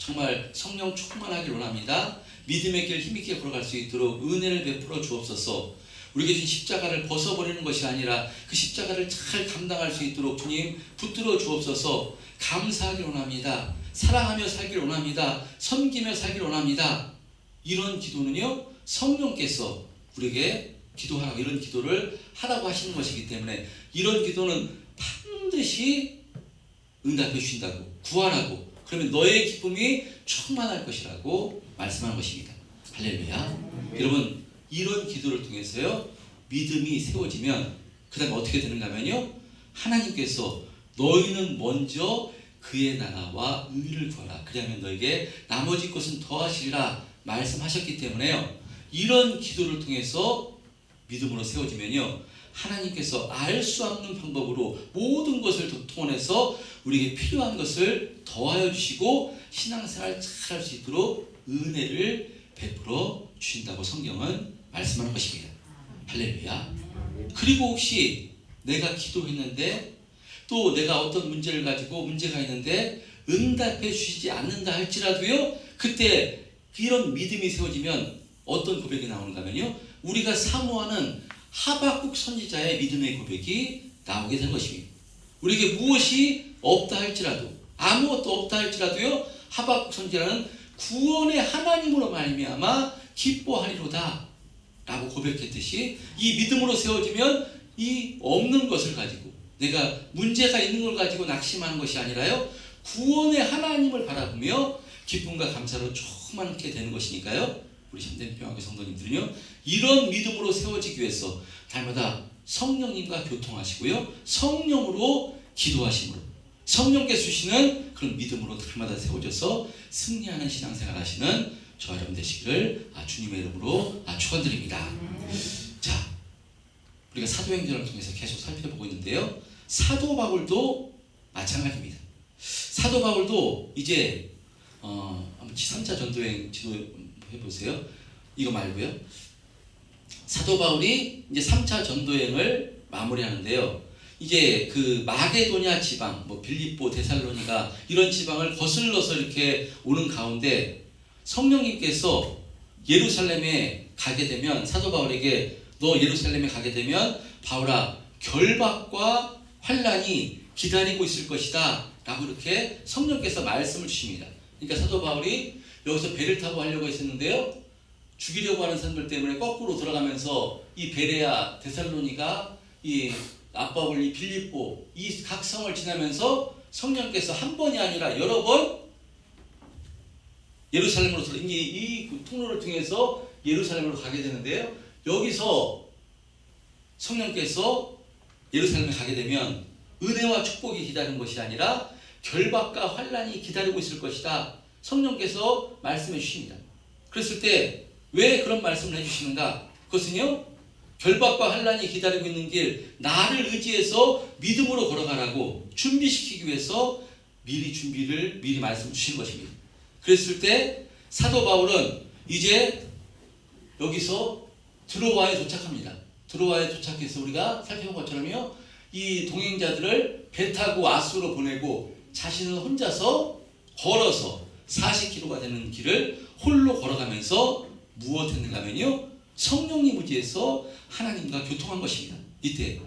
정말 성령 충만하길 원합니다. 믿음의 길 힘있게 걸어갈 수 있도록 은혜를 베풀어 주옵소서. 우리에게 주신 십자가를 벗어버리는 것이 아니라 그 십자가를 잘 감당할 수 있도록 주님 붙들어 주옵소서. 감사하길 원합니다. 사랑하며 살길 원합니다. 섬기며 살길 원합니다. 이런 기도는요, 성령께서 우리에게 기도하라고, 이런 기도를 하라고 하시는 것이기 때문에 이런 기도는 반드시 응답해 주신다고, 구하라고, 그러면 너의 기쁨이 충만할 것이라고 말씀하는 것입니다. 할렐루야. 여러분, 이런 기도를 통해서요, 믿음이 세워지면 그 다음에 어떻게 되는가 하면요, 하나님께서 너희는 먼저 그의 나라와 의를 구하라, 그러면 너에게 나머지 것은 더하시리라 말씀하셨기 때문에요, 이런 기도를 통해서 믿음으로 세워지면요, 하나님께서 알 수 없는 방법으로 모든 것을 통해서 우리에게 필요한 것을 더하여 주시고 신앙생활 잘 할 수 있도록 은혜를 베풀어 주신다고 성경은 말씀하는 것입니다. 할렐루야. 그리고 혹시 내가 기도했는데 또 내가 어떤 문제를 가지고 문제가 있는데 응답해 주시지 않는다 할지라도요, 그때 이런 믿음이 세워지면 어떤 고백이 나오는가 하면요, 우리가 사모하는 하박국 선지자의 믿음의 고백이 나오게 된 것입니다. 우리에게 무엇이 없다 할지라도, 아무것도 없다 할지라도요, 하박국 선지자는 구원의 하나님으로 말미암아 기뻐하리로다 라고 고백했듯이, 이 믿음으로 세워지면 이 없는 것을 가지고, 내가 문제가 있는 걸 가지고 낙심하는 것이 아니라요, 구원의 하나님을 바라보며 기쁨과 감사로 충만하게 되는 것이니까요, 우리 참된 평화교회 성도님들은요, 이런 믿음으로 세워지기 위해서 날마다 성령님과 교통하시고요, 성령으로 기도하심으로 성령께서 주시는 그런 믿음으로 날마다 세워져서 승리하는 신앙생활 하시는 저와 여러분 되시기를 주님의 이름으로 축원드립니다. 자, 우리가 사도행전을 통해서 계속 살펴보고 있는데요, 사도 바울도 마찬가지입니다. 사도 바울도 이제 한번 3차 전도행 지도 해보세요. 이거 말고요, 사도 바울이 이제 3차 전도행을 마무리하는데요, 이제 그 마게도냐 지방, 뭐 빌립보, 데살로니가 이런 지방을 거슬러서 이렇게 오는 가운데 성령님께서 예루살렘에 가게 되면, 사도 바울에게 너 예루살렘에 가게 되면 바울아, 결박과 환난이 기다리고 있을 것이다 라고 이렇게 성령께서 말씀을 주십니다. 그러니까 사도 바울이 여기서 배를 타고 하려고 했었는데요, 죽이려고 하는 사람들 때문에 거꾸로 돌아가면서 이 베레아, 데살로니가, 이 아빠울, 이 빌립보, 이 각 성을 지나면서 성령께서 한 번이 아니라 여러 번 예루살렘으로 들어, 이 통로를 통해서 예루살렘으로 가게 되는데요, 여기서 성령께서 예루살렘에 가게 되면 은혜와 축복이 기다리는 것이 아니라 결박과 환난이 기다리고 있을 것이다 성령께서 말씀해 주십니다. 그랬을 때 왜 그런 말씀을 해주시는가? 그것은요, 결박과 환난이 기다리고 있는 길, 나를 의지해서 믿음으로 걸어가라고 준비시키기 위해서 미리 말씀 주신 것입니다. 그랬을 때 사도 바울은 이제 여기서 드로아에 도착합니다. 드로아에 도착해서 우리가 살펴본 것처럼요, 이 동행자들을 배 타고 아수로 보내고 자신은 혼자서 걸어서 40km가 되는 길을 홀로 걸어가면서 무엇 했는가 하면요, 성령님 의지해서 하나님과 교통한 것입니다. 이때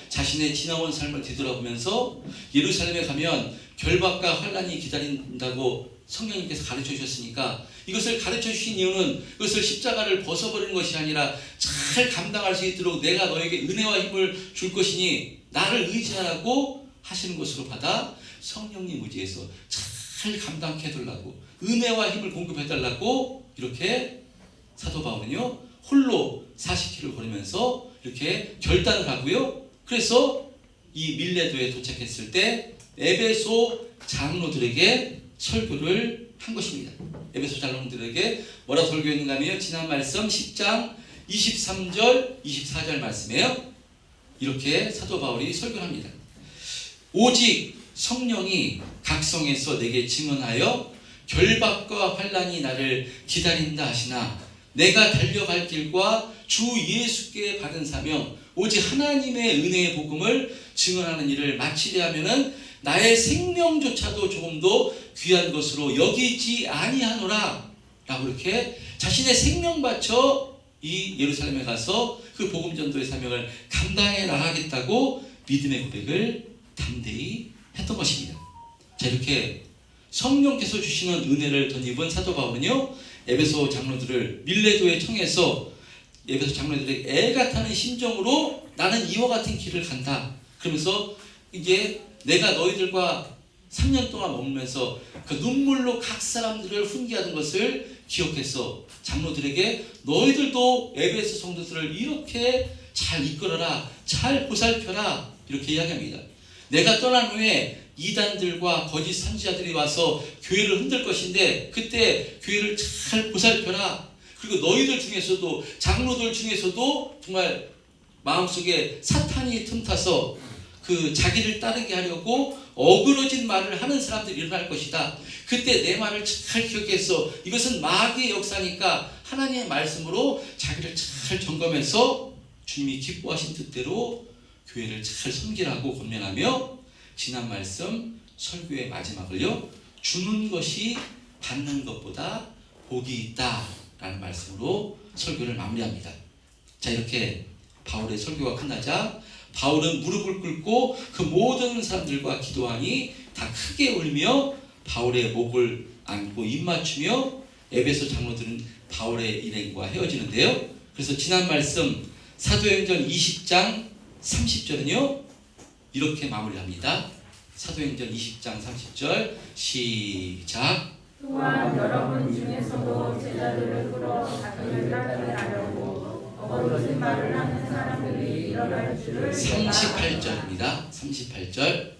자신의 지나온 삶을 뒤돌아보면서 예루살렘에 가면 결박과 환난이 기다린다고 성령님께서 가르쳐 주셨으니까, 이것을 가르쳐 주신 이유는 이것을 십자가를 벗어버리는 것이 아니라 잘 감당할 수 있도록 내가 너에게 은혜와 힘을 줄 것이니 나를 의지하라고 하시는 것으로 받아 성령님 의지해서 잘 감당해 달라고, 은혜와 힘을 공급해 달라고 이렇게 사도 바울은요, 홀로 40km 걸으면서 이렇게 결단을 하고요, 그래서 이 밀레도에 도착했을 때 에베소 장로들에게 설교를 한 것입니다. 에베소 장로들에게 뭐라고 설교했는가 하면 지난 말씀 10장 23절 24절 말씀이에요. 이렇게 사도 바울이 설교를 합니다. 오직 성령이 각성에서 내게 증언하여 결박과 환난이 나를 기다린다 하시나, 내가 달려갈 길과 주 예수께 받은 사명 오직 하나님의 은혜의 복음을 증언하는 일을 마치려 하면은 나의 생명조차도 조금 더 귀한 것으로 여기지 아니하노라 라고 이렇게 자신의 생명 바쳐 이 예루살렘에 가서 그 복음 전도의 사명을 감당해 나가겠다고 믿음의 고백을 담대히 했던 것입니다. 자, 이렇게 성령께서 주시는 은혜를 덧입은 사도 바울은요, 에베소 장로들을 밀레도에 청해서 에베소 장로들에게 애가 타는 심정으로 나는 이와 같은 길을 간다. 그러면서 이제 내가 너희들과 3년 동안 머물면서 그 눈물로 각 사람들을 훈계하던 것을 기억해서 장로들에게 너희들도 에베소 성도들을 이렇게 잘 이끌어라, 잘 보살펴라 이렇게 이야기합니다. 내가 떠난 후에 이단들과 거짓 선지자들이 와서 교회를 흔들 것인데 그때 교회를 잘 보살펴라. 그리고 너희들 중에서도 장로들 중에서도 정말 마음속에 사탄이 틈타서 그 자기를 따르게 하려고 어그러진 말을 하는 사람들이 일어날 것이다. 그때 내 말을 잘 기억해서 이것은 마귀의 역사니까 하나님의 말씀으로 자기를 잘 점검해서 주님이 기뻐하신 뜻대로 교회를 잘 섬기라고 권면하며 지난 말씀 설교의 마지막을요, 주는 것이 받는 것보다 복이 있다 라는 말씀으로 설교를 마무리합니다. 자, 이렇게 바울의 설교가 끝나자 바울은 무릎을 꿇고 그 모든 사람들과 기도하니 다 크게 울며 바울의 목을 안고 입맞추며 에베소 장로들은 바울의 일행과 헤어지는데요. 그래서 지난 말씀 사도행전 20장 30절은요 이렇게 마무리합니다. 사도행전 20장 30절 시작. 또한 여러분 중에서도 제자들을 끌어 자기를 따르게 하려고 거짓말을 하는 사람들이 일어날 줄을 38절입니다. 38절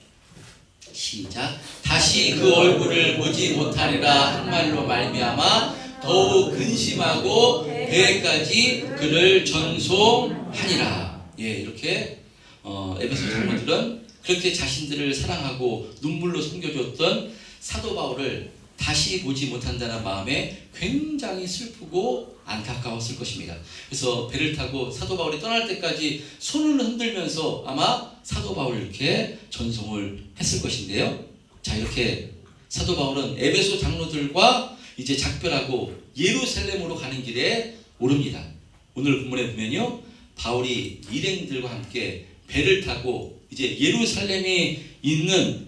시작. 다시 그 얼굴을 보지 못하리라 한 말로 말미암아 더욱 근심하고 배까지 그를 전송하니라. 예, 이렇게 에베소 장로들은 그렇게 자신들을 사랑하고 눈물로 섬겨줬던 사도 바울을 다시 보지 못한다는 마음에 굉장히 슬프고 안타까웠을 것입니다. 그래서 배를 타고 사도 바울이 떠날 때까지 손을 흔들면서 아마 사도 바울을 이렇게 전송을 했을 것인데요. 자, 이렇게 사도 바울은 에베소 장로들과 이제 작별하고 예루살렘으로 가는 길에 오릅니다. 오늘 본문에 보면요, 바울이 일행들과 함께 배를 타고 이제 예루살렘이 있는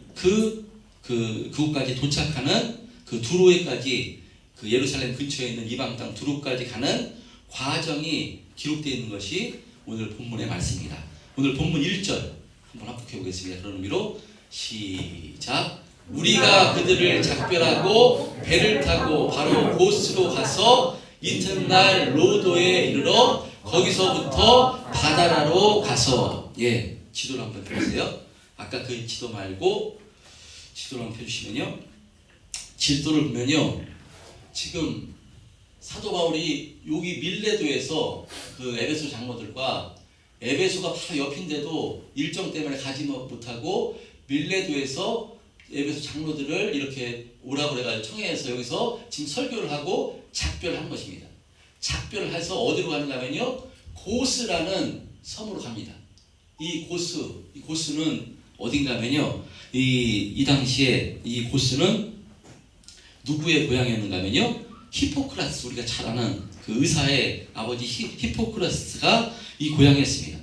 그곳까지 도착하는 그 두로에까지, 그 예루살렘 근처에 있는 이방 땅 두로까지 가는 과정이 기록되어 있는 것이 오늘 본문의 말씀입니다. 오늘 본문 1절 한번 합독해 보겠습니다. 그런 의미로 시작. 우리가 그들을 작별하고 배를 타고 바로 고스로 가서 이튿날 로도에 이르러 거기서부터 바다라로 가서, 예, 지도를 한번 펴주세요. 아까 그 지도 말고 지도를 한번 펴주시면요, 지도를 보면요, 지금 사도 바울이 여기 밀레도에서 그 에베소 장로들과, 에베소가 바로 옆인데도 일정 때문에 가지 못하고 밀레도에서 에베소 장로들을 이렇게 오라고 그래가지고 청해서 여기서 지금 설교를 하고 작별을 한 것입니다. 작별을 해서 어디로 가는가면요, 고스라는 섬으로 갑니다. 이 고스는 어딘가면요, 이 당시에 이 고스는 누구의 고향이었는가면요, 히포크라스, 우리가 잘 아는 그 의사의 아버지 히포크라스가 이 고향이었습니다.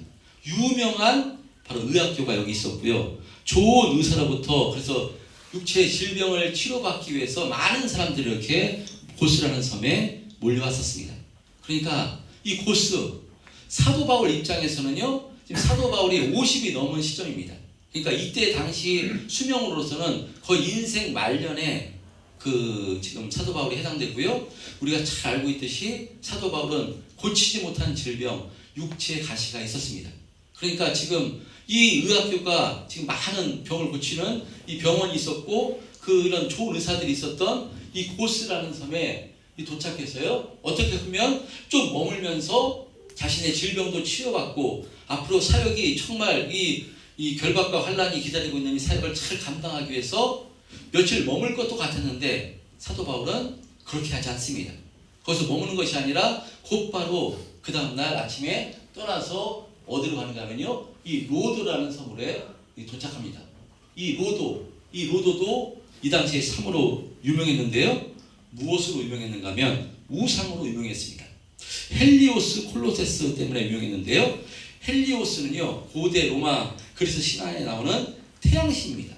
유명한 바로 의학교가 여기 있었고요. 좋은 의사로부터, 그래서 육체 질병을 치료받기 위해서 많은 사람들이 이렇게 고스라는 섬에 몰려왔었습니다. 그러니까 이 고스, 사도 바울 입장에서는요, 지금 사도 바울이 50이 넘은 시점입니다. 그러니까 이때 당시 수명으로서는 거의 인생 말년에 그 지금 사도 바울이 해당되고요. 우리가 잘 알고 있듯이 사도 바울은 고치지 못한 질병, 육체 가시가 있었습니다. 그러니까 지금 이 의학교가 지금 많은 병을 고치는 이 병원이 있었고, 그런 좋은 의사들이 있었던 이 고스라는 섬에 도착해서요, 어떻게 보면 좀 머물면서 자신의 질병도 치료받고 앞으로 사역이 정말 이 결박과 환란이 기다리고 있는 이 사역을 잘 감당하기 위해서 며칠 머물 것도 같았는데 사도 바울은 그렇게 하지 않습니다. 거기서 머무는 것이 아니라 곧바로 그 다음날 아침에 떠나서 어디로 가는가 하면요, 이 로드라는 섬으로 도착합니다. 이 로도도 이 당시에 참으로 유명했는데요. 무엇으로 유명했는가 하면 우상으로 유명했습니다. 헬리오스 콜로세스 때문에 유명했는데요. 헬리오스는요, 고대 로마 그리스 신화에 나오는 태양신입니다.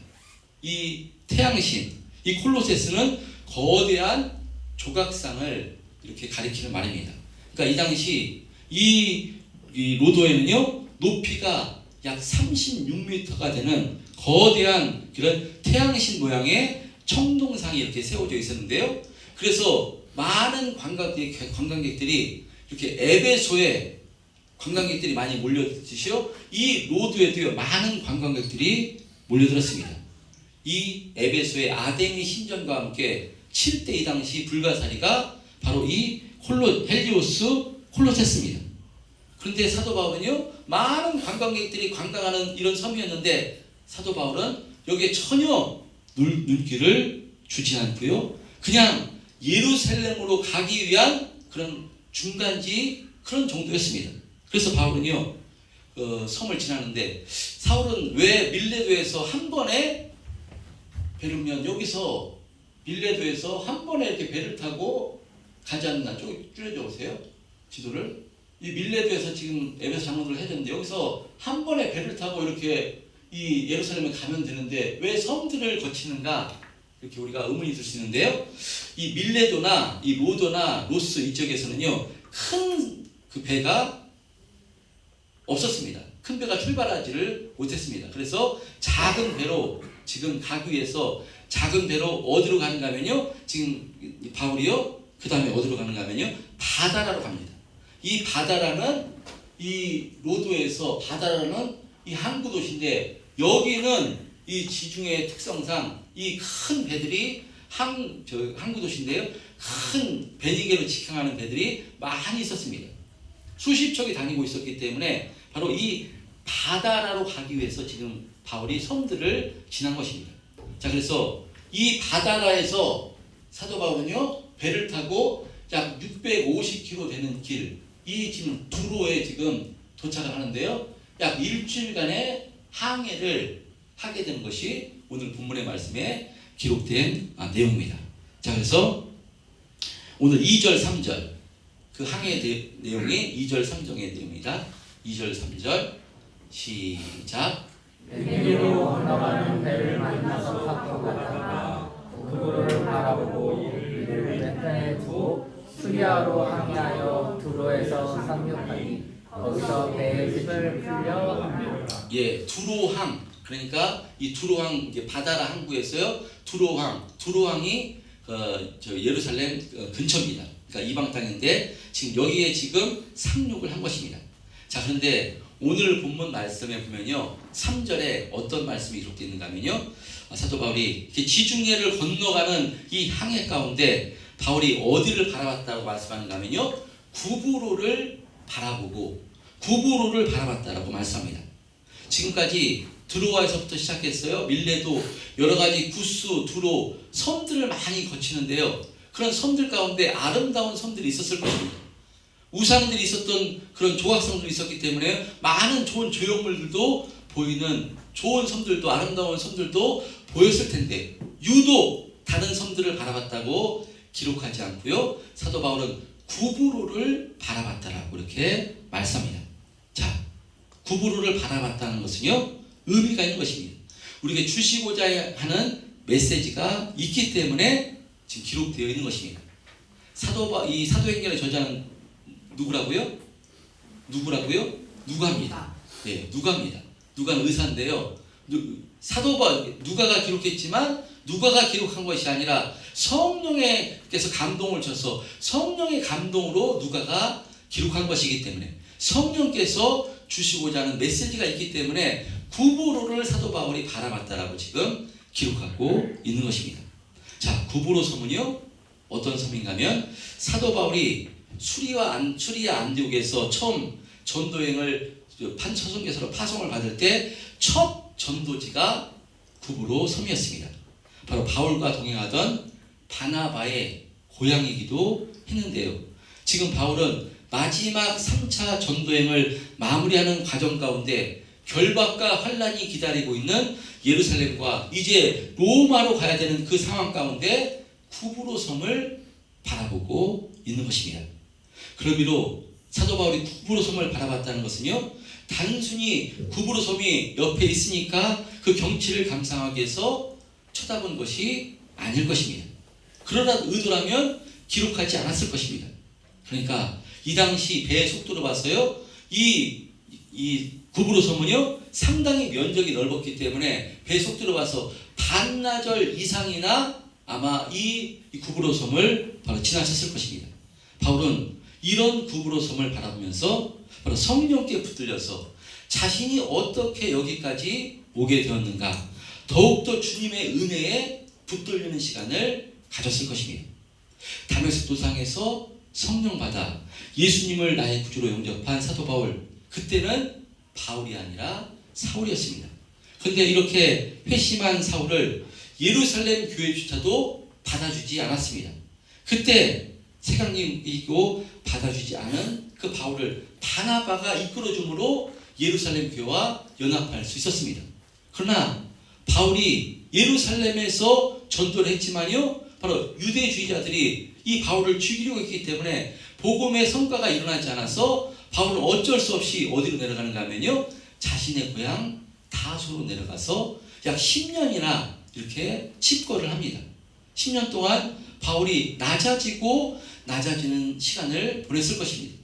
이 태양신, 이 콜로세스는 거대한 조각상을 이렇게 가리키는 말입니다. 그러니까 이 당시 이 로도에는요, 높이가 약 36m가 되는 거대한 그런 태양신 모양의 청동상이 이렇게 세워져 있었는데요. 그래서 많은 관광객들이 이렇게 에베소에 관광객들이 많이 몰려드시요, 이 로드에도요 많은 관광객들이 몰려들었습니다. 이 에베소의 아데미 신전과 함께 7대 이 당시 불가사리가 바로 이 헬리오스 콜로세스입니다. 그런데 사도 바울은요, 많은 관광객들이 관광하는 이런 섬이었는데 사도 바울은 여기에 전혀 눈길을 주지 않고요, 그냥 예루살렘으로 가기 위한 그런 중간지 그런 정도였습니다. 그래서 바울은요, 섬을 지나는데 사울은 왜 밀레도에서 한 번에 배르면 여기서 밀레도에서 한 번에 이렇게 배를 타고 가지 않나? 좀 줄여줘 보세요. 지도를. 이 밀레도에서 지금 에베소 장로들을 해야 되는데 여기서 한 번에 배를 타고 이렇게 이 예루살렘에 가면 되는데 왜 섬들을 거치는가? 이렇게 우리가 의문이 있을 수 있는데요. 이 밀레도나 이 로도나 로스 이쪽에서는요, 큰 그 배가 없었습니다. 큰 배가 출발하지를 못했습니다. 그래서 작은 배로 지금 가기 위해서 작은 배로 어디로 가는가 하면요, 지금 바울이요, 그 다음에 어디로 가는가 하면요, 바다라로 갑니다. 이 바다라는 이 로도에서 바다라는 이 항구 도시인데 여기는 이 지중해 특성상 이 큰 배들이 항구 도시인데요, 큰 배니개로 직항하는 배들이 많이 있었습니다. 수십 척이 다니고 있었기 때문에 바로 이 바다라로 가기 위해서 지금 바울이 섬들을 지난 것입니다. 자, 그래서 이 바다라에서 사도 바울은요, 배를 타고 약 650km 되는 길, 이 지금 두로에 지금 도착을 하는데요, 약 일주일간의 항해를 하게 되는 것이 오늘 본문의 말씀에 기록된 내용입니다. 자, 그래서 오늘 2절, 3절 그 항해 내용이 2절, 3절의 내용입니다. 2절, 3절 시작. 베네로 건너가는 배를 만나서 탑으로 갔다가 그들을 바라보고 이를 왼편에 두고 수리아로 항해하여 두로에서 상륙하니 거기서 배의 습을 풀려 합니다. 예, 두로항. 그러니까 이 두로항, 이게 바다라 항구에서요, 두로항이 예루살렘 근처입니다. 그러니까 이방 땅인데 지금 여기에 지금 상륙을 한 것입니다. 자, 그런데 오늘 본문 말씀에 보면요, 3절에 어떤 말씀이 기록되어 있는가 하면요, 사도 바울이 지중해를 건너가는 이 항해 가운데 바울이 어디를 바라봤다고 말씀하는가 하면요, 구브로를 바라봤다라고 말씀합니다. 지금까지 드로아에서부터 시작했어요. 밀레도, 여러 가지 구스, 두로 섬들을 많이 거치는데요, 그런 섬들 가운데 아름다운 섬들이 있었을 것입니다. 우상들이 있었던 그런 조각성들이 있었기 때문에 많은 좋은 조형물들도 보이는 좋은 섬들도, 아름다운 섬들도 보였을 텐데 유독 다른 섬들을 바라봤다고 기록하지 않고요, 사도 바울은 구브로를 바라봤다라고 이렇게 말씀합니다. 자, 구브로를 바라봤다는 것은요, 의미가 있는 것입니다. 우리에게 주시고자 하는 메시지가 있기 때문에 지금 기록되어 있는 것입니다. 이 사도행전의 저자는 누구라고요? 누가입니다. 네, 누가입니다. 누가는 의사인데요. 누가가 기록했지만 누가가 기록한 것이 아니라 성령께서 감동을 줘서 성령의 감동으로 누가가 기록한 것이기 때문에 성령께서 주시고자 하는 메시지가 있기 때문에 구브로를 사도 바울이 바라봤다라고 지금 기록하고 있는 것입니다. 자, 구브로 섬은요, 어떤 섬인가 하면 사도 바울이 수리아 안디옥에서 처음 전도행을 판처송교사로 파송을 받을 때 첫 전도지가 구브로 섬이었습니다. 바로 바울과 동행하던 바나바의 고향이기도 했는데요. 지금 바울은 마지막 3차 전도행을 마무리하는 과정 가운데 결박과 환란이 기다리고 있는 예루살렘과 이제 로마로 가야 되는 그 상황 가운데 구브로 섬을 바라보고 있는 것입니다. 그런 의미로 사도 바울이 구브로 섬을 바라봤다는 것은요, 단순히 구브로 섬이 옆에 있으니까 그 경치를 감상하기 위해서 쳐다본 것이 아닐 것입니다. 그러나 의도라면 기록하지 않았을 것입니다. 그러니까 이 당시 배의 속도로 봐서요, 이 구브로 섬은요 상당히 면적이 넓었기 때문에 배 속도로 봐서 반나절 이상이나 아마 이 구브로 섬을 바로 지나쳤을 것입니다. 바울은 이런 구브로 섬을 바라보면서 바로 성령께 붙들려서 자신이 어떻게 여기까지 오게 되었는가, 더욱더 주님의 은혜에 붙들리는 시간을 가졌을 것입니다. 다메섹 도상에서 성령 받아 예수님을 나의 구주로 영접한 사도 바울, 그때는 바울이 아니라 사울이었습니다. 그런데 이렇게 회심한 사울을 예루살렘 교회조차도 받아주지 않았습니다. 그때 세강님이고 받아주지 않은 그 바울을 바나바가 이끌어줌으로 예루살렘 교회와 연합할 수 있었습니다. 그러나 바울이 예루살렘에서 전도를 했지만요, 바로 유대주의자들이 이 바울을 죽이려고 했기 때문에 복음의 성과가 일어나지 않아서 바울은 어쩔 수 없이 어디로 내려가는가 하면요, 자신의 고향 다소로 내려가서 약 10년이나 이렇게 칩거를 합니다. 10년 동안 바울이 낮아지고 낮아지는 시간을 보냈을 것입니다.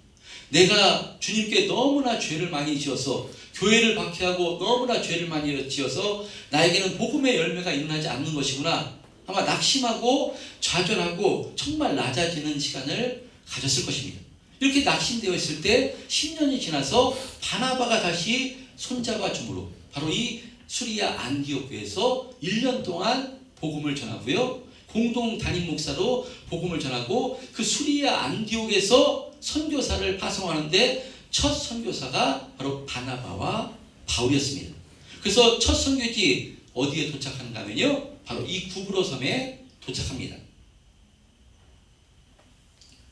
내가 주님께 너무나 죄를 많이 지어서 교회를 박해하고 너무나 죄를 많이 지어서 나에게는 복음의 열매가 일어나지 않는 것이구나, 아마 낙심하고 좌절하고 정말 낮아지는 시간을 가졌을 것입니다. 이렇게 낙심되어 있을 때 10년이 지나서 바나바가 다시 손잡아 줌으로 바로 이 수리아 안디옥 교회에서 1년 동안 복음을 전하고요, 공동 담임 목사로 복음을 전하고 그 수리아 안디옥에서 선교사를 파송하는데 첫 선교사가 바로 바나바와 바울이었습니다. 그래서 첫 선교지 어디에 도착하는가 하면요, 바로 이 구브로 섬에 도착합니다.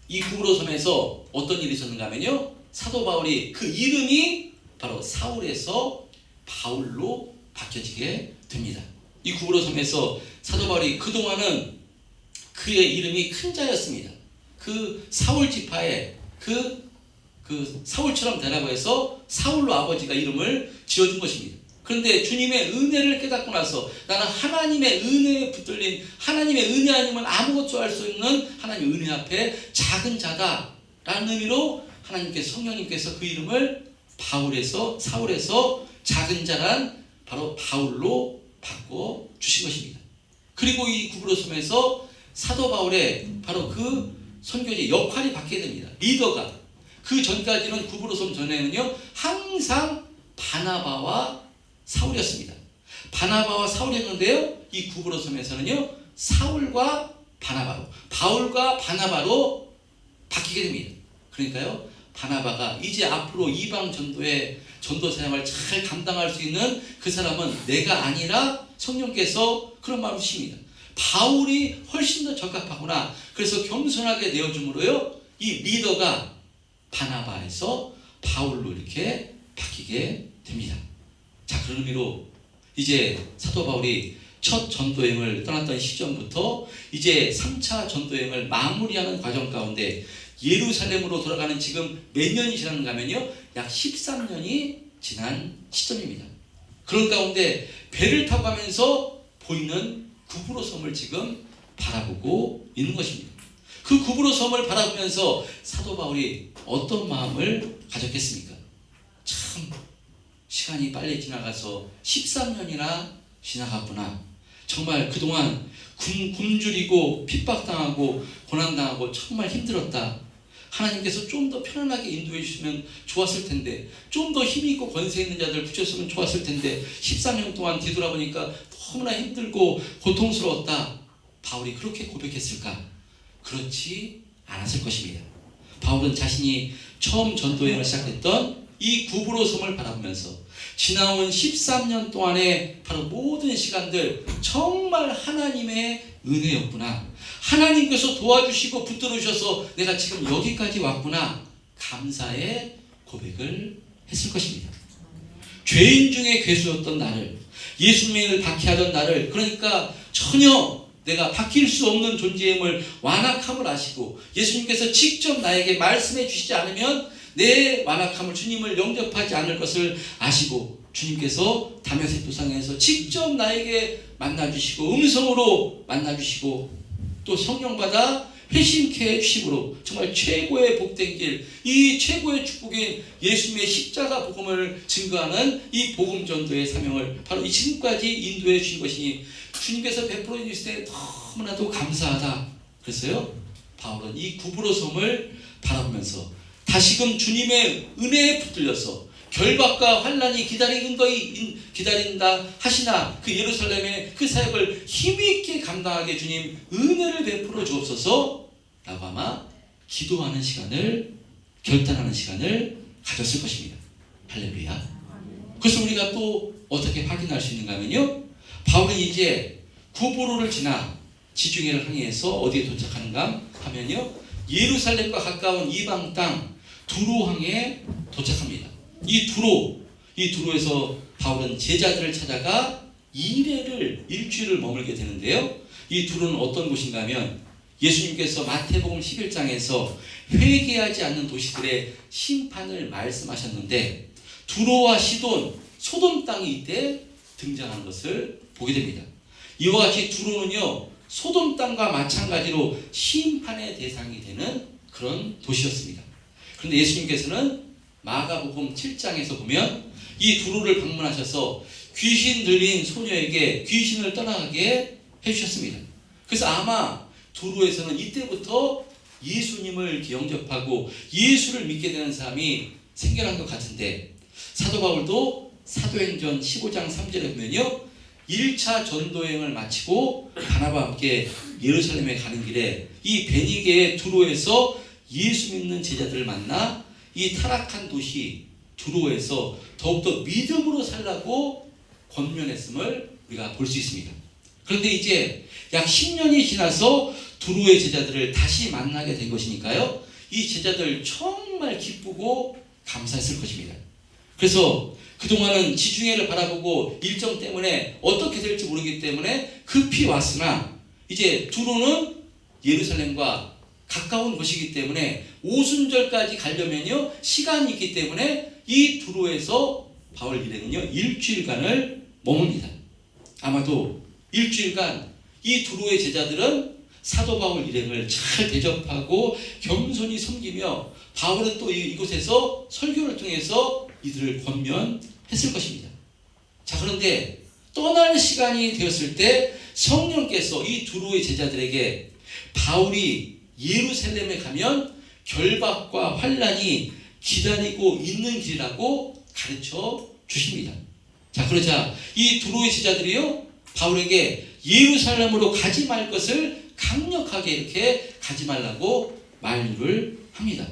이 구브로 섬에서 어떤 일이 있었는가 하면요, 사도 바울이 그 이름이 바로 사울에서 바울로 바뀌어지게 됩니다. 이 구브로 섬에서 사도 바울이 그동안은 그의 이름이 큰 자였습니다. 그 사울 지파에 그 사울처럼 되라고 해서 사울로 아버지가 이름을 지어준 것입니다. 그런데 주님의 은혜를 깨닫고 나서 나는 하나님의 은혜에 붙들린, 하나님의 은혜 아니면 아무것도 할 수 없는 하나님 은혜 앞에 작은 자다라는 의미로 하나님께서, 성령님께서 그 이름을 사울에서 작은 자란 바로 바울로 바꿔 주신 것입니다. 그리고 이 구브로 섬에서 사도 바울의 바로 그 선교지 역할이 바뀌게 됩니다. 리더가, 그 전까지는 구브로 섬 전에는요 항상 바나바와 사울이었습니다. 바나바와 사울이었는데요, 이 구브로 섬에서는요 사울과 바나바로, 바울과 바나바로 바뀌게 됩니다. 그러니까요, 바나바가 이제 앞으로 이방 전도의 전도 사역을 잘 감당할 수 있는 그 사람은 내가 아니라 성령께서 그런 마음을 주십니다. 바울이 훨씬 더 적합하구나. 그래서 겸손하게 내어줌으로요, 이 리더가 바나바에서 바울로 이렇게 바뀌게 됩니다. 자, 그런 의미로 이제 사도 바울이 첫 전도여행을 떠났던 시점부터 이제 3차 전도여행을 마무리하는 과정 가운데 예루살렘으로 돌아가는 지금 몇 년이 지났는가 하면요, 약 13년이 지난 시점입니다. 그런 가운데 배를 타고 가면서 보이는 구브로 섬을 지금 바라보고 있는 것입니다. 그 구브로 섬을 바라보면서 사도 바울이 어떤 마음을 가졌겠습니까? 참 시간이 빨리 지나가서 13년이나 지나갔구나. 정말 그동안 굶주리고 핍박당하고 고난당하고 정말 힘들었다. 하나님께서 좀 더 편안하게 인도해 주시면 좋았을 텐데, 좀 더 힘이 있고 권세 있는 자들 붙였으면 좋았을 텐데 13년 동안 뒤돌아보니까 너무나 힘들고 고통스러웠다. 바울이 그렇게 고백했을까? 그렇지 않았을 것입니다. 바울은 자신이 처음 전도여행을 시작했던 이 구브로 섬을 바라보면서 지나온 13년 동안의 바로 모든 시간들 정말 하나님의 은혜였구나. 하나님께서 도와주시고 붙들어 주셔서 내가 지금 여기까지 왔구나. 감사의 고백을 했을 것입니다. 죄인 중에 괴수였던 나를, 예수님을 박해하던 나를, 그러니까 전혀 내가 바뀔 수 없는 존재임을 완악함을 아시고 예수님께서 직접 나에게 말씀해 주시지 않으면 내 완악함을, 주님을 영접하지 않을 것을 아시고 주님께서 다메섹 도상에서 직접 나에게 만나주시고 음성으로 만나주시고 또 성령받아 회심케 해주심으로 정말 최고의 복된 길, 이 최고의 축복인 예수님의 십자가 복음을 증거하는 이 복음 전도의 사명을 바로 이 지금까지 인도해 주신 것이니 주님께서 베풀어 주실 때 너무나도 감사하다. 그래서요 바울은 이 구브로 섬을 바라보면서 다시금 주님의 은혜에 붙들려서 결박과 환난이 기다린다 하시나 그 예루살렘의 그 사역을 힘있게 감당하게 주님 은혜를 베풀어 주옵소서 라고 아마 기도하는 시간을, 결단하는 시간을 가졌을 것입니다. 할렐루야. 그래서 우리가 또 어떻게 확인할 수 있는가 하면요, 바울은 이제 구브로를 지나 지중해를 항해해서 어디에 도착하는가 하면요, 예루살렘과 가까운 이방 땅 두로항에 도착합니다. 이 두로에서 바울은 제자들을 찾아가 일주일을 머물게 되는데요. 이 두로는 어떤 곳인가 하면 예수님께서 마태복음 11장에서 회개하지 않는 도시들의 심판을 말씀하셨는데 두로와 시돈, 소돔 땅이 이때 등장하는 것을 보게 됩니다. 이와 같이 두로는요 소돔 땅과 마찬가지로 심판의 대상이 되는 그런 도시였습니다. 그런데 예수님께서는 마가복음 7장에서 보면 이 두로를 방문하셔서 귀신 들린 소녀에게 귀신을 떠나게 해주셨습니다. 그래서 아마 두로에서는 이때부터 예수님을 영접하고 예수를 믿게 되는 사람이 생겨난 것 같은데 사도 바울도 사도행전 15장 3절에 보면요 1차 전도여행을 마치고 바나바와 함께 예루살렘에 가는 길에 이 베니게의 두로에서 예수 믿는 제자들을 만나 이 타락한 도시 두로에서 더욱더 믿음으로 살라고 권면했음을 우리가 볼 수 있습니다. 그런데 이제 약 10년이 지나서 두로의 제자들을 다시 만나게 된 것이니까요. 이 제자들 정말 기쁘고 감사했을 것입니다. 그래서 그동안은 지중해를 바라보고 일정 때문에 어떻게 될지 모르기 때문에 급히 왔으나 이제 두로는 예루살렘과 가까운 곳이기 때문에 오순절까지 가려면요 시간이 있기 때문에 이 두로에서 바울 일행은요 일주일간을 머뭅니다. 아마도 일주일간 이 두로의 제자들은 사도 바울 일행을 잘 대접하고 겸손히 섬기며 바울은 또 이곳에서 설교를 통해서 이들을 권면했을 것입니다. 자, 그런데 떠날 시간이 되었을 때 성령께서 이 두로의 제자들에게 바울이 예루살렘에 가면 결박과 환난이 기다리고 있는 길이라고 가르쳐 주십니다. 자, 그러자 이 두로의 제자들이요 바울에게 예루살렘으로 가지 말 것을 강력하게 이렇게 가지 말라고 만류를 합니다.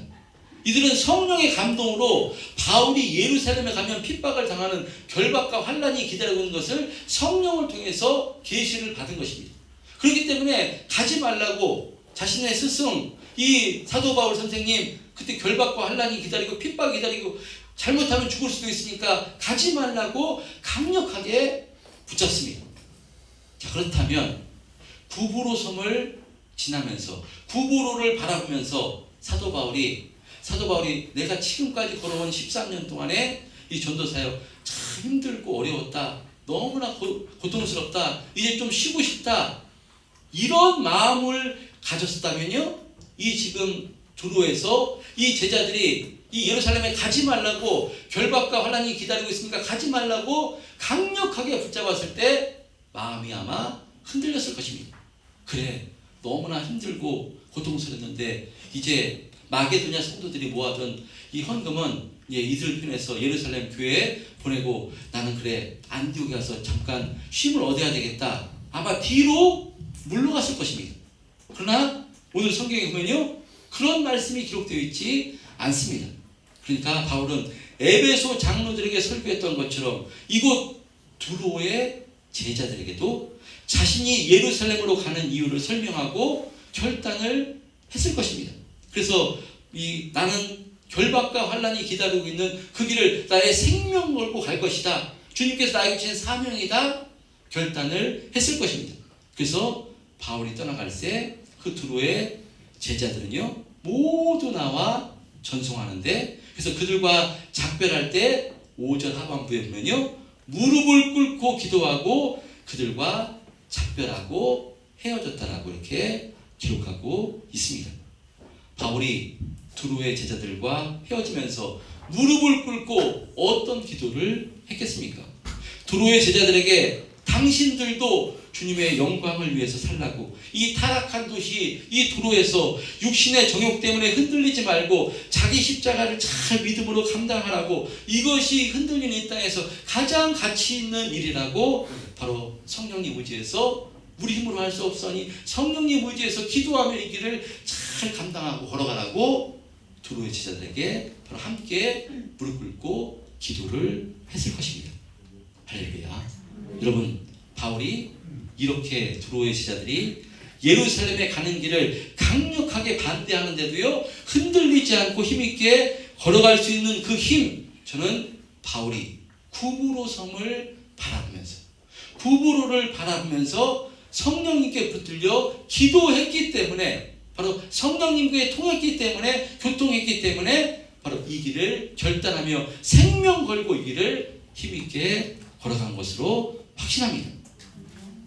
이들은 성령의 감동으로 바울이 예루살렘에 가면 핍박을 당하는 결박과 환난이 기다리고 있는 것을 성령을 통해서 계시를 받은 것입니다. 그렇기 때문에 가지 말라고 자신의 스승 이 사도 바울 선생님 그때 결박과 환난이 기다리고 핍박이 기다리고 잘못하면 죽을 수도 있으니까 가지 말라고 강력하게 붙잡습니다. 자, 그렇다면 구브로 섬을 지나면서 구브로를 바라보면서 사도 바울이 내가 지금까지 걸어온 13년 동안에 이 전도사역 참 힘들고 어려웠다. 너무나 고통스럽다. 이제 좀 쉬고 싶다. 이런 마음을 가졌다면요. 이 지금 두로에서 이 제자들이 이 예루살렘에 가지 말라고 결박과 환난이 기다리고 있으니까 가지 말라고 강력하게 붙잡았을 때 마음이 아마 흔들렸을 것입니다. 그래, 너무나 힘들고 고통스러웠는데 이제 마게도냐 성도들이 모아둔 이 헌금은 이들 편에서 예루살렘 교회에 보내고 나는 그래 안디옥에 가서 잠깐 쉼을 얻어야 되겠다. 아마 뒤로 물러갔을 것입니다. 그러나 오늘 성경에 보면요 그런 말씀이 기록되어 있지 않습니다. 그러니까 바울은 에베소 장로들에게 설교했던 것처럼 이곳 두로의 제자들에게도 자신이 예루살렘으로 가는 이유를 설명하고 결단을 했을 것입니다. 그래서 나는 결박과 환난이 기다리고 있는 그 길을 나의 생명 걸고 갈 것이다. 주님께서 나에게 주신 사명이다. 결단을 했을 것입니다. 그래서 바울이 떠나갈 때 그 두로의 제자들은요 모두 나와 전송하는데, 그래서 그들과 작별할 때 5절 하반부에 보면요 무릎을 꿇고 기도하고 그들과 작별하고 헤어졌다라고 이렇게 기록하고 있습니다. 바울이 두로의 제자들과 헤어지면서 무릎을 꿇고 어떤 기도를 했겠습니까? 두로의 제자들에게 당신들도 주님의 영광을 위해서 살라고, 이 타락한 도시 이 두로에서 육신의 정욕 때문에 흔들리지 말고 자기 십자가를 잘 믿음으로 감당하라고, 이것이 흔들리는 이 땅에서 가장 가치 있는 일이라고, 바로 성령님 의지해서, 우리 힘으로 할 수 없으니 성령님 의지해서 기도하며 이 길을 잘 감당하고 걸어가라고 두로의 제자들에게 바로 함께 무릎 꿇고 기도를 했을 것입니다. 할렐루야. 여러분, 바울이 이렇게 두로의 제자들이 예루살렘에 가는 길을 강력하게 반대하는데도요 흔들리지 않고 힘있게 걸어갈 수 있는 그 힘, 저는 바울이 구브로 섬을 바라보면서, 구브로를 바라보면서 성령님께 붙들려 기도했기 때문에, 바로 성령님께 통했기 때문에, 교통했기 때문에 바로 이 길을 결단하며 생명 걸고 이 길을 힘있게 걸어간 것으로 확신합니다.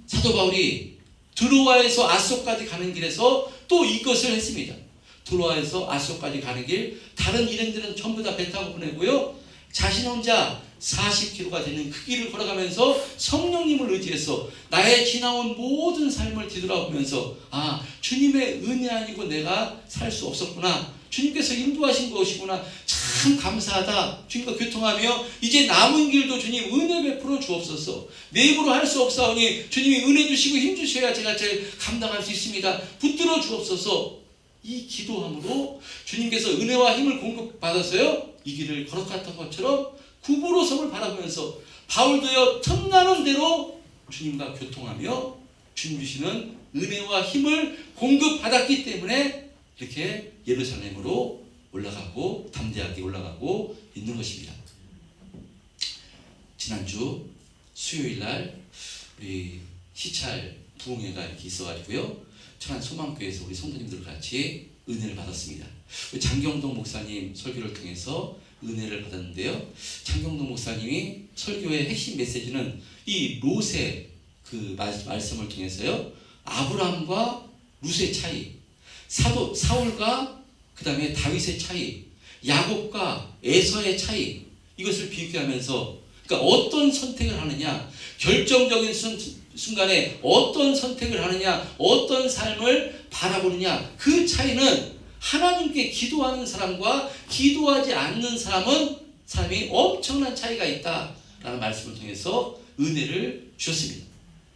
사도 바울이 드로아에서 아소까지 가는 길에서 또 이것을 했습니다. 드로아에서 아소까지 가는 길, 다른 일행들은 전부 다 배 타고 보내고요, 자신 혼자 40km가 되는 그 길을 걸어가면서 성령님을 의지해서 나의 지나온 모든 삶을 뒤돌아보면서, 아, 주님의 은혜 아니고 내가 살 수 없었구나, 주님께서 인도하신 것이구나, 참 감사하다, 주님과 교통하며 이제 남은 길도 주님 은혜 베풀어 주옵소서, 내 입으로 할 수 없사오니 주님이 은혜 주시고 힘 주셔야 제가 제일 감당할 수 있습니다, 붙들어 주옵소서. 이 기도함으로 주님께서 은혜와 힘을 공급받아서요 이 길을 걸어갔던 것처럼 구브로 섬을 바라보면서 바울도요 틈나는 대로 주님과 교통하며 주님 주시는 은혜와 힘을 공급받았기 때문에 이렇게 예루살렘으로 올라가고 담대하게 올라가고 있는 것입니다. 지난주 수요일날 우리 시찰 부흥회가 이렇게 있어가지고요 천안 소망교회에서 우리 성도님들 같이 은혜를 받았습니다. 장경동 목사님 설교를 통해서 은혜를 받았는데요, 장경동 목사님이 설교의 핵심 메시지는 이 롯의 그 말씀을 통해서요 아브라함과 룻의 차이, 사울과 그 다음에 다윗의 차이, 야곱과 에서의 차이, 이것을 비교하면서, 그러니까 어떤 선택을 하느냐, 결정적인 순간에 어떤 선택을 하느냐, 어떤 삶을 바라보느냐, 그 차이는 하나님께 기도하는 사람과 기도하지 않는 사람이 엄청난 차이가 있다라는 말씀을 통해서 은혜를 주셨습니다.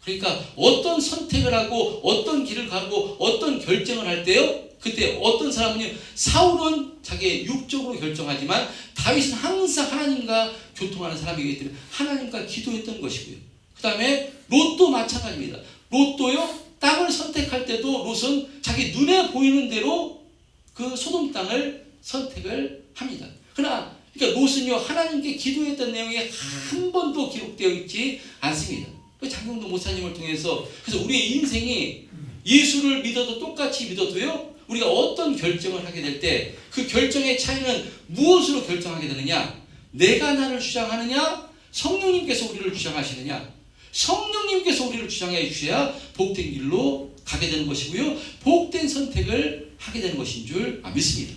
그러니까 어떤 선택을 하고 어떤 길을 가고 어떤 결정을 할 때요, 그때 어떤 사람은요, 사울은 자기의 육적으로 결정하지만 다윗은 항상 하나님과 교통하는 사람이기 때문에 하나님과 기도했던 것이고요. 그 다음에 롯도 마찬가지입니다. 롯도요 땅을 선택할 때도 롯은 자기 눈에 보이는 대로 그 소돔 땅을 선택을 합니다. 그러나 그러니까 롯은요 하나님께 기도했던 내용이 한 번도 기록되어 있지 않습니다. 장경동 목사님을 통해서, 그래서 우리의 인생이 예수를 믿어도 똑같이 믿어도요 우리가 어떤 결정을 하게 될 때 그 결정의 차이는 무엇으로 결정하게 되느냐, 내가 나를 주장하느냐, 성령님께서 우리를 주장하시느냐. 성령님께서 우리를 주장해 주셔야 복된 길로 가게 되는 것이고요, 복된 선택을 하게 되는 것인 줄 믿습니다.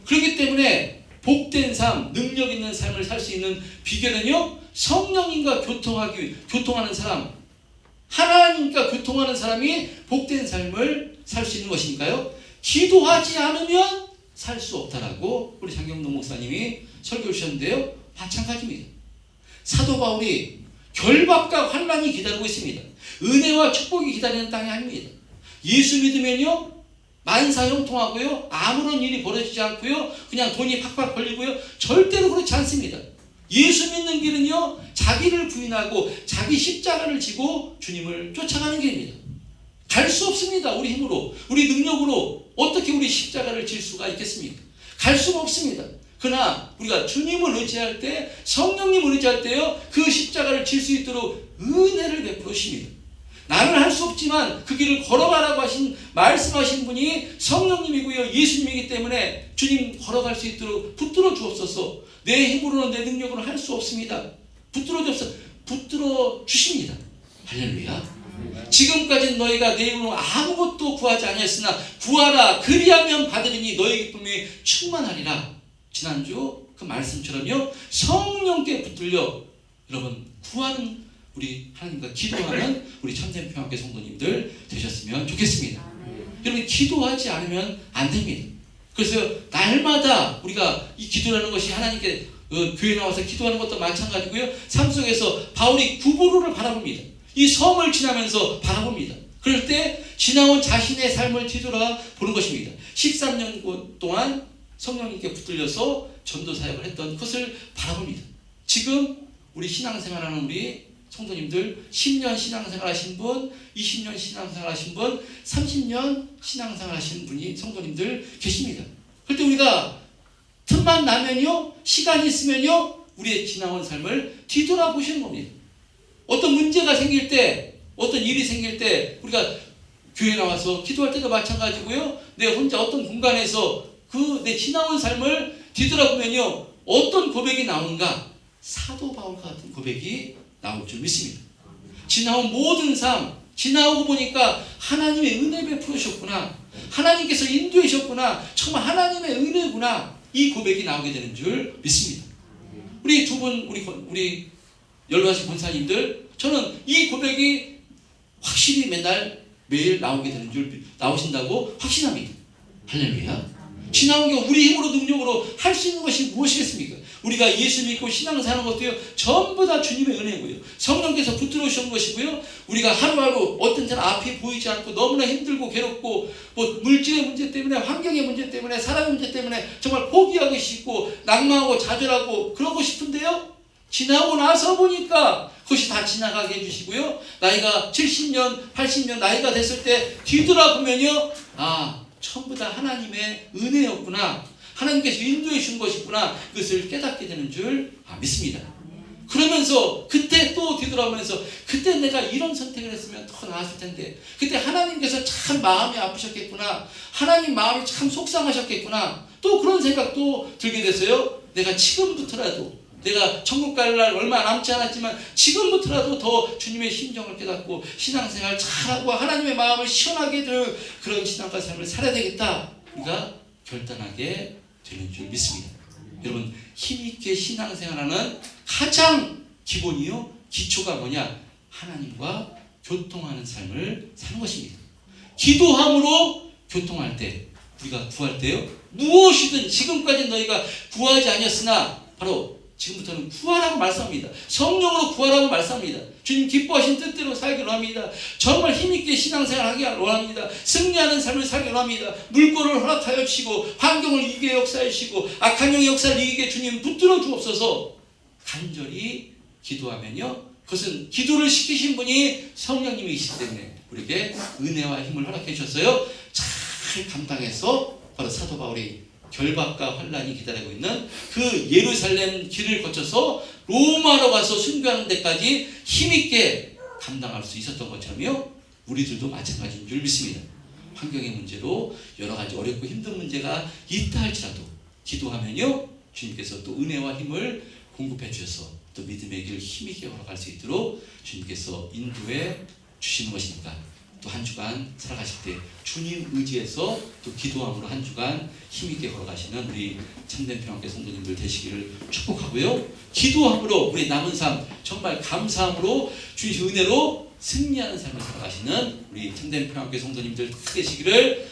그렇기 때문에 복된 삶, 능력 있는 삶을 살 수 있는 비결은요 성령님과 교통하는 사람, 하나님과 교통하는 사람이 복된 삶을 살 수 있는 것이니까요, 기도하지 않으면 살 수 없다라고 우리 장경동 목사님이 설교를 주셨는데요, 마찬가지입니다. 사도 바울이 결박과 환난이 기다리고 있습니다. 은혜와 축복이 기다리는 땅이 아닙니다. 예수 믿으면요 만사형통하고요 아무런 일이 벌어지지 않고요 그냥 돈이 팍팍 벌리고요, 절대로 그렇지 않습니다. 예수 믿는 길은요 자기를 부인하고 자기 십자가를 지고 주님을 쫓아가는 길입니다. 갈 수 없습니다. 우리 힘으로, 우리 능력으로 어떻게 우리 십자가를 질 수가 있겠습니까? 갈 수가 없습니다. 그러나 우리가 주님을 의지할 때, 성령님을 의지할 때요, 그 십자가를 질 수 있도록 은혜를 베풀어 주십니다. 나는 할 수 없지만 그 길을 걸어가라고 말씀하신 분이 성령님이고요, 예수님이기 때문에 주님 걸어갈 수 있도록 붙들어 주옵소서. 내 힘으로는, 내 능력으로는 할 수 없습니다. 붙들어 주십니다. 할렐루야. 지금까지 너희가 내 이름으로 아무것도 구하지 아니했으나 구하라, 그리하면 받으리니 너희 기쁨이 충만하리라. 지난주 그 말씀처럼요, 성령께 붙들려 여러분 구하는, 우리 하나님과 기도하는 우리 참된 평화교회 성도님들 되셨으면 좋겠습니다. 여러분, 기도하지 않으면 안 됩니다. 그래서 날마다 우리가 이 기도라는 것이 하나님께 교회 나와서 기도하는 것도 마찬가지고요, 삶 속에서 바울이 구보로를 바라봅니다. 이 섬을 지나면서 바라봅니다. 그럴 때 지나온 자신의 삶을 뒤돌아 보는 것입니다. 13년 동안 성령님께 붙들려서 전도 사역을 했던 것을 바라봅니다. 지금 우리 신앙생활하는 우리 성도님들, 10년 신앙생활 하신 분, 20년 신앙생활 하신 분, 30년 신앙생활 하신 분이 성도님들 계십니다. 그럴 때 우리가 틈만 나면요, 시간이 있으면요, 우리의 지나온 삶을 뒤돌아보시는 겁니다. 어떤 문제가 생길 때, 어떤 일이 생길 때 우리가 교회 나와서 기도할 때도 마찬가지고요, 내 혼자 어떤 공간에서 그 내 지나온 삶을 뒤돌아보면요, 어떤 고백이 나오는가? 사도 바울 같은 고백이 나올 줄 믿습니다. 지나온 모든 삶, 지나오고 보니까 하나님의 은혜 베풀어 주셨구나, 하나님께서 인도해 주셨구나, 정말 하나님의 은혜구나, 이 고백이 나오게 되는 줄 믿습니다. 우리 두 분, 우리 연로하신 권사님들, 저는 이 고백이 확실히 매일 나오신다고 확신합니다. 할렐루야. 지나온 게 우리 힘으로, 능력으로 할 수 있는 것이 무엇이겠습니까? 우리가 예수 믿고 신앙사는 것도요, 전부 다 주님의 은혜고요, 성령께서 붙들어 주신 것이고요, 우리가 하루하루 어떤 때는 앞이 보이지 않고 너무나 힘들고 괴롭고, 물질의 문제 때문에, 환경의 문제 때문에, 사람의 문제 때문에 정말 포기하고 싶고 낙망하고 좌절하고 그러고 싶은데요, 지나고 나서 보니까 그것이 다 지나가게 해주시고요, 나이가 70년, 80년 나이가 됐을 때 뒤돌아보면요, 전부 다 하나님의 은혜였구나, 하나님께서 인도해 준 것이구나, 그것을 깨닫게 되는 줄 믿습니다. 그러면서 그때 또 뒤돌아보면서, 그때 내가 이런 선택을 했으면 더 나았을 텐데, 그때 하나님께서 참 마음이 아프셨겠구나, 하나님 마음이 참 속상하셨겠구나, 또 그런 생각도 들게 됐어요. 내가 지금부터라도, 내가 천국 갈 날 얼마 남지 않았지만 지금부터라도 더 주님의 심정을 깨닫고 신앙생활 잘하고 하나님의 마음을 시원하게 들 그런 신앙과 삶을 살아야 되겠다, 우리가 결단하게 되는 줄 믿습니다. 여러분, 힘있게 신앙생활하는 가장 기본이요, 기초가 뭐냐? 하나님과 교통하는 삶을 사는 것입니다. 기도함으로 교통할 때, 우리가 구할 때요, 무엇이든 지금까지 너희가 구하지 아니었으나 바로 지금부터는 구하라고 말씀합니다. 성령으로 구하라고 말씀합니다. 주님 기뻐하신 뜻대로 살기로 합니다. 정말 힘있게 신앙생활 하기 원합니다. 승리하는 삶을 살기로 합니다. 물꼬를 허락하여 주시고 환경을 이기게 역사해 주시고 악한 영의 역사를 이기게 주님 붙들어 주옵소서. 간절히 기도하면요, 그것은 기도를 시키신 분이 성령님이시기 때문에 우리에게 은혜와 힘을 허락해 주셨어요. 잘 감당해서 바로 사도 바울이 결박과 환란이 기다리고 있는 그 예루살렘 길을 거쳐서 로마로 가서 순교하는 데까지 힘있게 감당할 수 있었던 것처럼요, 우리들도 마찬가지인 줄 믿습니다. 환경의 문제로 여러 가지 어렵고 힘든 문제가 있다 할지라도 기도하면요, 주님께서 또 은혜와 힘을 공급해 주셔서 또 믿음의 길을 힘있게 걸어갈 수 있도록 주님께서 인도해 주시는 것이니까, 또 한 주간 살아가실 때 주님 의지해서 또 기도함으로 한 주간 힘있게 걸어가시는 우리 참된 평화교회 성도님들 되시기를 축복하고요, 기도함으로 우리 남은 삶 정말 감사함으로 주님의 은혜로 승리하는 삶을 살아가시는 우리 참된 평화교회 성도님들 되시기를